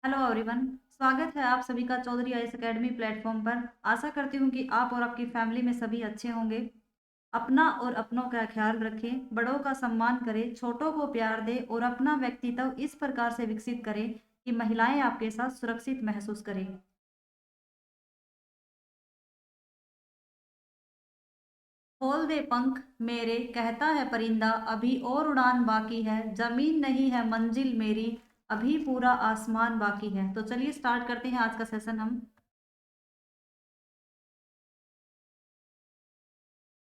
Hello everyone. स्वागत है आप सभी का चौधरी आईएएस एकेडमी प्लेटफॉर्म पर। आशा करती हूँ कि आप और आपकी फैमिली में सभी अच्छे होंगे। अपना और अपनों का ख्याल रखें, बड़ों का सम्मान करें, छोटों को प्यार दें और अपना व्यक्तित्व इस प्रकार से विकसित करें कि महिलाएं आपके साथ सुरक्षित महसूस करें। खोल दे पंख मेरे, कहता है परिंदा, अभी और उड़ान बाकी है, जमीन नहीं है मंजिल मेरी, अभी पूरा आसमान बाकी है। तो चलिए स्टार्ट करते हैं आज का सेशन हम।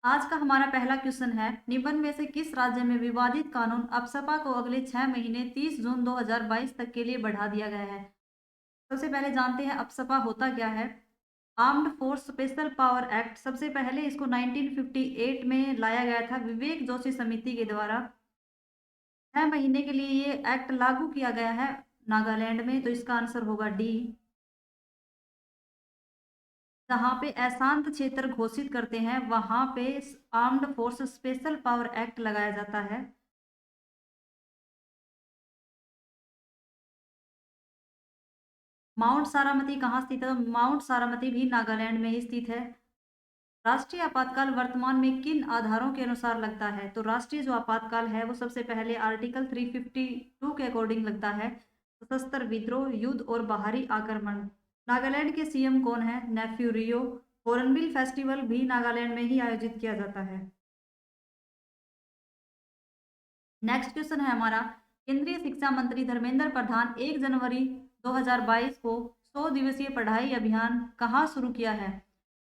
आज का हमारा पहला क्वेश्चन है, निम्न में से किस राज्य में विवादित कानून अप्सपा को अगले 6 महीने 30 जून 2022 तक के लिए बढ़ा दिया गया है? सबसे पहले जानते हैं अप्सपा होता क्या है। Armed force special power act. सबसे पहले इसको 1958 में लाया गया था विवेक जोशी समिति के द्वारा। 6 महीने के लिए ये एक्ट लागू किया गया है नागालैंड में, तो इसका आंसर होगा डी। जहाँ पे अशांत क्षेत्र घोषित करते हैं वहां पे armed force special power act लगाया जाता है। माउंट सारामती कहाँ स्थित है? माउंट सारामती भी नागालैंड में ही स्थित है। राष्ट्रीय आपातकाल वर्तमान में किन आधारों के अनुसार लगता है? तो राष्ट्रीय जो आपातकाल है वो सबसे पहले आर्टिकल 352 के अकॉर्डिंग लगता है। सशस्त्र विद्रोह, युद्ध और बाहरी आक्रमण। नागालैंड के सीएम कौन है? नेफ्यू रियो। हॉर्नबिल फेस्टिवल भी नागालैंड में ही आयोजित किया जाता है। नेक्स्ट क्वेश्चन है हमारा, केंद्रीय शिक्षा मंत्री धर्मेंद्र प्रधान 1 जनवरी 2022 को 100 दिवसीय पढ़ाई अभियान कहाँ शुरू किया है?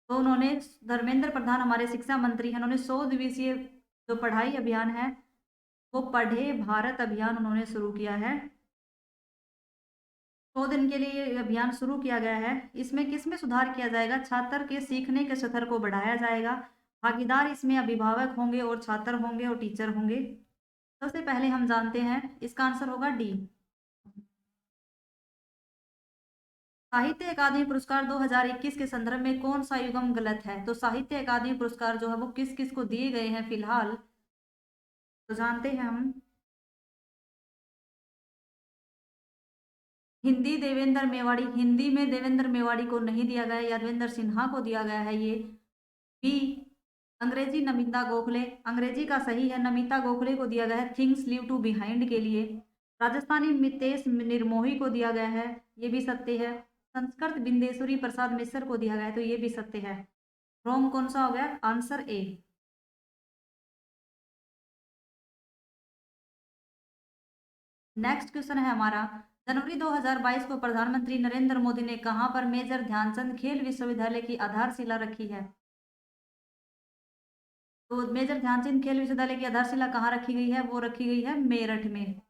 तो उन्होंने, धर्मेंद्र प्रधान हमारे शिक्षा मंत्री हैं, उन्होंने 100 दिवसीय जो पढ़ाई अभियान है वो पढ़े भारत अभियान उन्होंने शुरू किया है। 100 दिन के लिए ये अभियान शुरू किया गया है। इसमें किस में सुधार किया जाएगा? छात्र के सीखने के स्तर को बढ़ाया जाएगा। भागीदार इसमें अभिभावक होंगे और छात्र होंगे और टीचर होंगे। सबसे पहले हम जानते हैं, इसका आंसर होगा डी। साहित्य अकादमी पुरस्कार 2021 के संदर्भ में कौन सा युग्म गलत है? तो साहित्य अकादमी पुरस्कार जो है वो किस किस को दिए गए हैं फिलहाल, तो जानते हैं हम। हिंदी देवेंद्र मेवाड़ी, हिंदी में देवेंद्र मेवाड़ी को नहीं दिया गया, यादवेंद्र सिन्हा को दिया गया है ये। बी, अंग्रेजी नमिता गोखले, अंग्रेजी का सही है, नमिता गोखले को दिया गया है थिंग्स लीव टू बिहाइंड के लिए। राजस्थानी मितेश निर्मोही को दिया गया है, ये भी सत्य है। संस्कृत बिंदेश्वरी प्रसाद मिश्र को दिया गया है, तो ये भी सत्य है। रॉन्ग कौन सा हो गया? Answer A. नेक्स्ट क्वेश्चन है हमारा, जनवरी 2022 को प्रधानमंत्री नरेंद्र मोदी ने कहां पर मेजर ध्यानचंद खेल विश्वविद्यालय की आधारशिला रखी है? तो मेजर ध्यानचंद खेल विश्वविद्यालय की आधारशिला कहाँ रखी गई है? वो रखी गई है मेरठ में।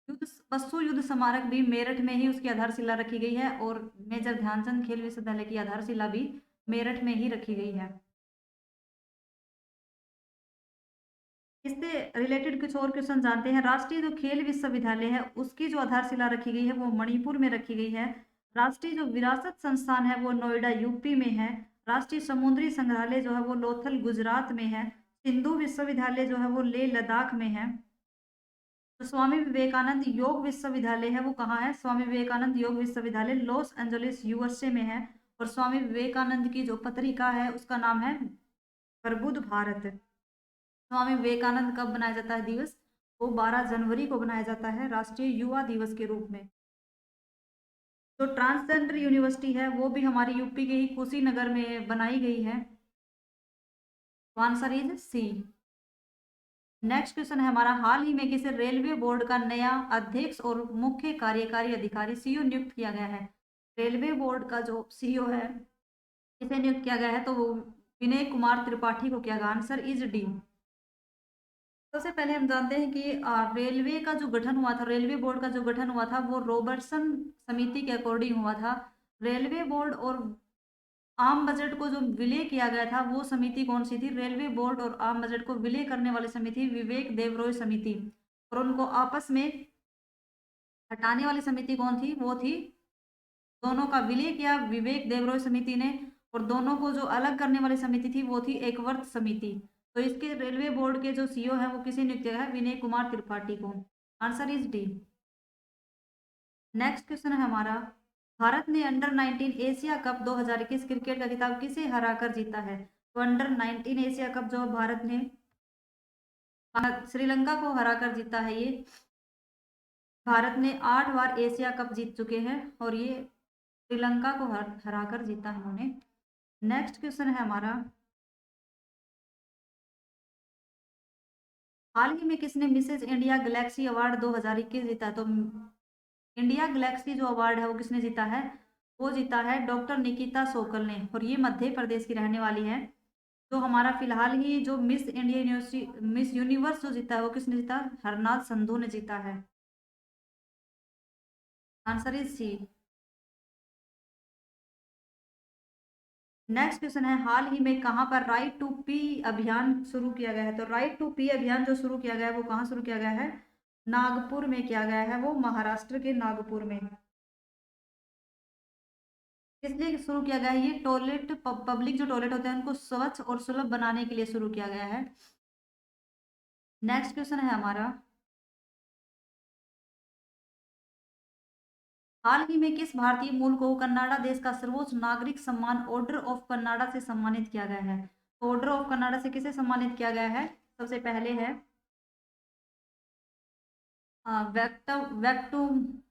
युद्ध पशु युद्ध स्मारक भी मेरठ में ही उसकी आधारशिला रखी गई है, और मेजर ध्यानचंद खेल विश्वविद्यालय की आधारशिला भी मेरठ में ही रखी गई है। इससे रिलेटेड कुछ और क्वेश्चन जानते हैं। राष्ट्रीय जो खेल विश्वविद्यालय है उसकी जो आधारशिला रखी गई है वो मणिपुर में रखी गई है। राष्ट्रीय जो विरासत संस्थान है वो नोएडा यूपी में है। राष्ट्रीय समुद्री संग्रहालय जो है वो लोथल गुजरात में है। सिंधु विश्वविद्यालय जो है वो लेह लद्दाख में है। तो स्वामी विवेकानंद योग विश्वविद्यालय है वो कहाँ है? स्वामी विवेकानंद योग विश्वविद्यालय लॉस एंजलिस यूएसए में है। और स्वामी विवेकानंद की जो पत्रिका है उसका नाम है प्रबुद्ध भारत। स्वामी विवेकानंद कब बनाया जाता है दिवस? वो 12 जनवरी को बनाया जाता है राष्ट्रीय युवा दिवस के रूप में। तो ट्रांसजेंडर यूनिवर्सिटी है वो भी हमारी यूपी के ही कुशीनगर में बनाई गई है। Answer is C. Next question है हमारा, हाल ही में किसे रेलवे बोर्ड का नया अध्यक्ष और मुख्य कार्यकारी अधिकारी सीईओ नियुक्त किया गया है? रेलवे बोर्ड का जो सीईओ है किसे नियुक्त किया गया है? तो वो विनय कुमार त्रिपाठी को किया गया। Answer is D. सबसे पहले हम जानते हैं कि रेलवे का जो गठन हुआ था, रेलवे बोर्ड का जो गठन हुआ था वो रॉबर्टसन समिति के अकॉर्डिंग हुआ था। रेलवे बोर्ड और आम बजट को जो विलय किया गया था वो समिति कौन सी थी? रेलवे बोर्ड और आम बजट को विलय करने वाली समिति विवेक देवरॉय समिति। और उनको आपस में हटाने वाली समिति कौन थी? वो थी, दोनों का विलय किया विवेक देवरॉय समिति ने, और दोनों को जो अलग करने वाली समिति थी वो थी एकवर्त समिति। तो इसके रेलवे बोर्ड के जो सीईओ है वो किसे नियुक्त किया है? विनय कुमार त्रिपाठी को। Answer is D. Next question है हमारा, भारत ने अंडर 19 एशिया कप 2021 क्रिकेट का खिताब किसे हराकर जीता है? तो अंडर 19 एशिया कप जो भारत ने श्रीलंका को हराकर जीता है। ये भारत ने 8 बार एशिया कप जीत चुके हैं और ये श्रीलंका को हराकर जीता है उन्होंने। नेक्स्ट क्वेश्चन है हमारा, हाल ही में किसने मिसेज इंडिया गैलेक्सी अवार्ड 2021 जीता? तो इंडिया गैलेक्सी जो अवार्ड है वो किसने जीता है? वो जीता है डॉक्टर निकिता सोकल ने, और ये मध्य प्रदेश की रहने वाली है। तो हमारा फिलहाल ही जो miss India university miss universe जो जीता है वो किसने जीता? हरनाथ संधू ने जीता है। Answer is C. Next question है, हाल ही में कहाँ पर राइट टू पी अभियान शुरू किया गया है? तो राइट टू पी अभियान जो शुरू किया गया है वो कहाँ शुरू किया गया है? नागपुर में किया गया है, वो महाराष्ट्र के नागपुर में। इसलिए शुरू किया गया है ये टॉयलेट, पब्लिक जो टॉयलेट होते हैं उनको स्वच्छ और सुलभ बनाने के लिए शुरू किया गया है। नेक्स्ट क्वेश्चन है हमारा, हाल ही में किस भारतीय मूल को कनाडा देश का सर्वोच्च नागरिक सम्मान ऑर्डर ऑफ कनाडा से सम्मानित किया गया है? ऑर्डर ऑफ कनाडा से किसे सम्मानित किया गया है? सबसे पहले है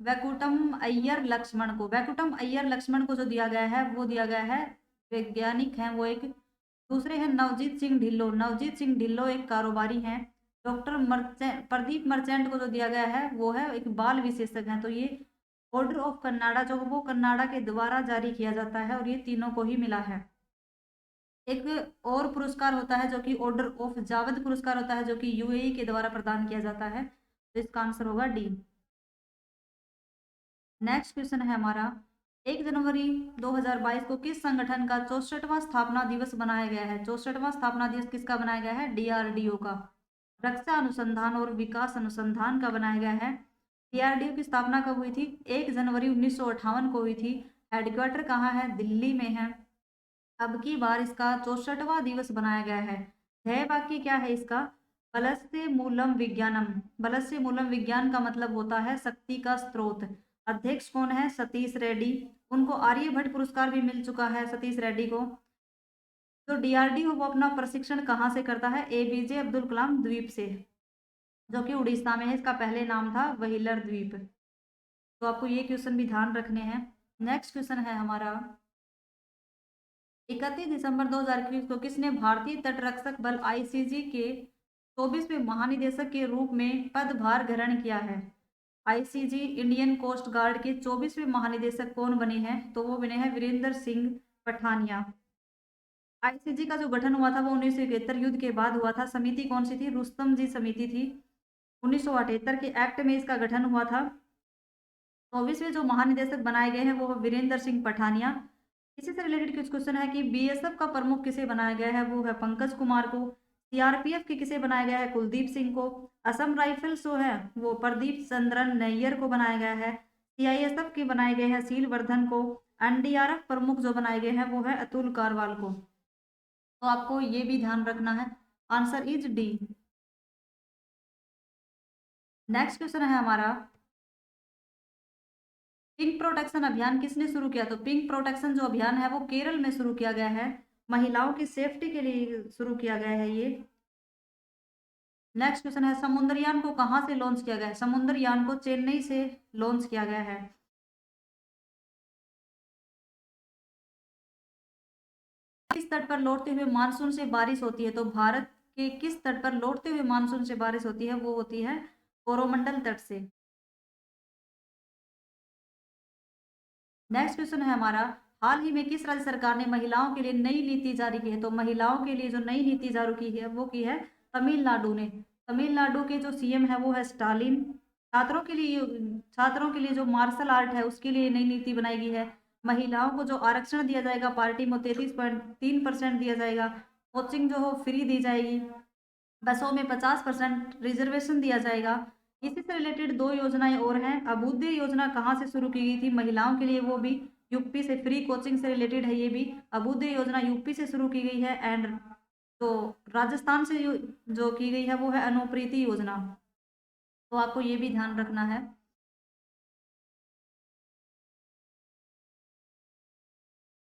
वैकुटम अय्यर लक्ष्मण को। वैकुटम अय्यर लक्ष्मण को जो दिया गया है वो दिया गया है, वैज्ञानिक हैं वो एक। दूसरे हैं नवजीत सिंह ढिल्लो। नवजीत सिंह ढिल्लो एक कारोबारी हैं। डॉक्टर प्रदीप मर्चेंट को जो दिया गया है वो है एक बाल विशेषज्ञ हैं। तो ये ऑर्डर ऑफ कन्नाडा जो वो कन्नाडा के द्वारा जारी किया जाता है और ये तीनों को ही मिला है। एक और पुरस्कार होता है जो कि ऑर्डर ऑफ जावेद पुरस्कार होता है, जो कि यूएई के द्वारा प्रदान किया जाता है। तो इसका आंसर होगा डी। नेक्स्ट क्वेश्चन है हमारा, 1 जनवरी 2022 को किस संगठन का 64वां स्थापना दिवस बनाया गया है? 64वां स्थापना दिवस किसका बनाया गया है? डीआरडीओ का, रक्षा अनुसंधान और विकास अनुसंधान का बनाया गया है। डीआरडीओ की स्थापना कब हुई थी? 1 जनवरी 1958 को हुई थी। हेडक्वार्टर कहाँ है? दिल्ली में है। अब की बार इसका 64वां दिवस बनाया गया है। ध्येय वाक्य क्या है इसका? बलस्य मूलम विज्ञानम। बलस्य मूलम विज्ञान का मतलब होता है शक्ति का स्रोत। अध्यक्ष कौन है? सतीश रेड्डी। उनको आर्यभट्ट पुरस्कार भी मिल चुका है सतीश रेड्डी को। तो डीआरडीओ वो अपना प्रशिक्षण कहाँ से करता है? एपीजे अब्दुल कलाम द्वीप से, जो कि उड़ीसा में है। इसका पहले नाम था व्हीलर द्वीप। तो आपको ये क्वेश्चन भी ध्यान रखने हैं। नेक्स्ट क्वेश्चन है हमारा, 31 दिसंबर 2021 को किसने भारतीय तटरक्षक बल आईसीजी के 24वें महानिदेशक के रूप में पदभार ग्रहण किया है? आईसीजी इंडियन कोस्ट गार्ड के 24वें महानिदेशक कौन बने हैं? तो वो बने हैं वीरेंद्र सिंह पठानिया। आईसीजी का जो गठन हुआ था वो 1971 युद्ध के बाद हुआ था। समिति कौन सी थी? रुस्तम जी समिति थी। 1978 के एक्ट में इसका गठन हुआ था। 24वें जो महानिदेशक बनाए गए हैं वो वीरेंद्र सिंह पठानिया। इसी से रिलेटेड कुछ क्वेश्चन है कि बीएसएफ का प्रमुख किसे बनाया गया है? वो है पंकज कुमार को। सीआरपीएफ के किसे बनाया गया है? कुलदीप सिंह को। असम राइफल्स जो है वो प्रदीप चंद्रन नैयर को बनाया गया है। सीआईएसएफ के बनाए गए हैं शीलवर्धन को। एनडीआरएफ प्रमुख जो बनाए गए हैं वो है अतुल कारवाल को। तो आपको ये भी ध्यान रखना है। Answer is D. Next question है हमारा, पिंक प्रोटेक्शन अभियान किसने शुरू किया? तो पिंक प्रोटेक्शन जो अभियान है वो केरल में शुरू किया गया है। महिलाओं की सेफ्टी के लिए शुरू किया गया है ये। नेक्स्ट क्वेश्चन है, समुद्रयान को कहाँ से लॉन्च किया गया है? समुद्रयान को चेन्नई से लॉन्च किया गया है। किस तट पर लौटते हुए मानसून से बारिश होती है? तो भारत के किस तट पर लौटते हुए मानसून से बारिश होती है? वो होती है कोरोमंडल तट से। नेक्स्ट क्वेश्चन है हमारा, हाल ही में किस राज्य सरकार ने महिलाओं के लिए नई नीति जारी की है? तो महिलाओं के लिए जो नई नीति जारी की है वो की है तमिलनाडु ने। तमिलनाडु के जो सीएम है वो है स्टालिन। छात्रों के लिए जो मार्शल आर्ट है उसके लिए नई नीति बनाई गई है। महिलाओं को जो आरक्षण दिया जाएगा पार्टी में 33.3% दिया जाएगा। कोचिंग जो हो फ्री दी जाएगी। बसों में 50% रिजर्वेशन दिया जाएगा। इसी से रिलेटेड दो योजनाएं और हैं। अभ्युदय योजना कहाँ से शुरू की गई थी महिलाओं के लिए? वो भी यूपी से, फ्री कोचिंग से रिलेटेड है ये भी। अभ्युदय योजना यूपी से शुरू की गई है। एंड तो राजस्थान से जो की गई है वो है अनुप्रीति योजना। तो आपको ये भी ध्यान रखना है।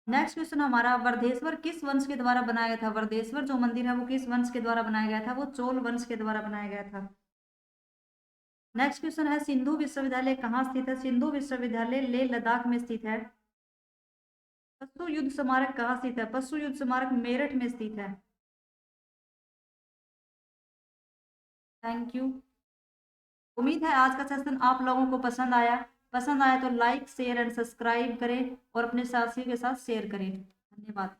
नेक्स्ट क्वेश्चन हमारा, वर्धेश्वर किस वंश के द्वारा बनाया गया था? वर्धेश्वर जो मंदिर है वो किस वंश के द्वारा बनाया गया था? वो चोल वंश के द्वारा बनाया गया था। नेक्स्ट क्वेश्चन है, सिंधु विश्वविद्यालय कहाँ स्थित है? सिंधु विश्वविद्यालय लेह लद्दाख में स्थित है। पशु युद्ध स्मारक कहाँ स्थित है? पशु युद्ध स्मारक मेरठ में स्थित है। Thank you. उम्मीद है आज का सेशन आप लोगों को पसंद आया तो लाइक शेयर एंड सब्सक्राइब करें और अपने साथियों के साथ शेयर करें। धन्यवाद।